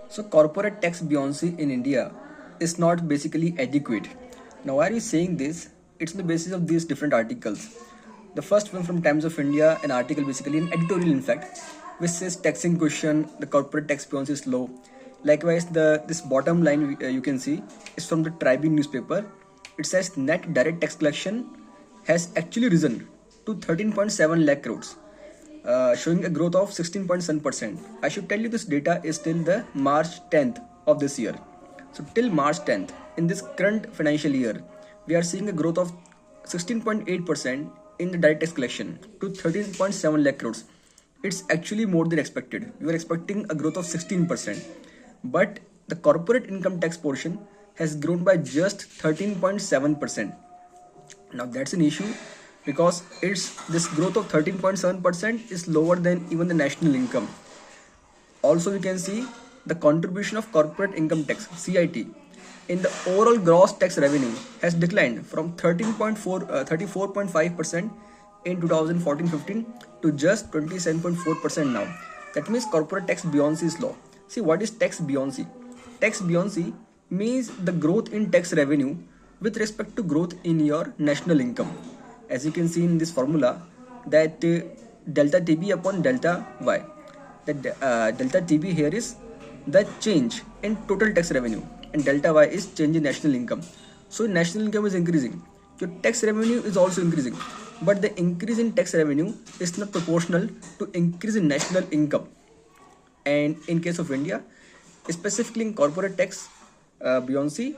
So corporate tax buoyancy in India is not basically adequate. Now why are we saying this? It's on the basis of these different articles. The first one from Times of India, an article basically an editorial in fact, which says taxing question, the corporate tax buoyancy is low. Likewise, this bottom line you can see is from the Tribune newspaper. It says net direct tax collection has actually risen to 13.7 lakh crores, showing a growth of 16.7%. I should tell you this data is till the March 10th of this year. So till March 10th, in this current financial year, we are seeing a growth of 16.8% in the direct tax collection to 13.7 lakh crores. It's actually more than expected. We were expecting a growth of 16%. But the corporate income tax portion has grown by just 13.7%. Now that's an issue because it's this growth of 13.7% is lower than even the national income. Also, we can see the contribution of corporate income tax (CIT) in the overall gross tax revenue has declined from 34.5% in 2014-15 to just 27.4% now. That means corporate tax buoyancy is low. See, what is tax buoyancy? Tax buoyancy means the growth in tax revenue with respect to growth in your national income. As you can see in this formula, that delta TB upon delta Y. That delta TB here is the change in total tax revenue, and delta Y is change in national income. So national income is increasing, your tax revenue is also increasing, but the increase in tax revenue is not proportional to increase in national income. And in case of India, specifically in corporate tax buoyancy,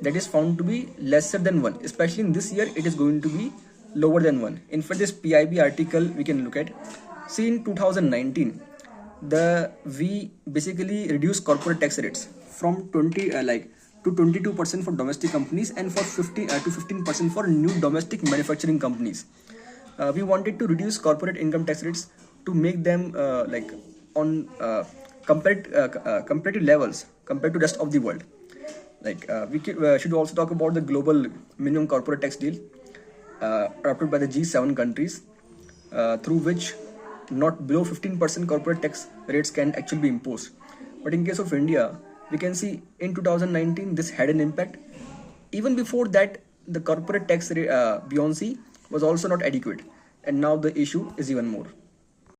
that is found to be lesser than 1. Especially in this year, it is going to be lower than 1. In fact, this PIB article we can look at. See, in 2019, we basically reduced corporate tax rates from 20 to 22% for domestic companies and for 15% for new domestic manufacturing companies. We wanted to reduce corporate income tax rates to make them on comparative levels compared to rest of the world. We should also talk about the global minimum corporate tax deal adopted by the G7 countries, through which not below 15% corporate tax rates can actually be imposed. But in case of India, we can see in 2019 this had an impact. Even before that, the corporate tax buoyancy was also not adequate, and now the issue is even more.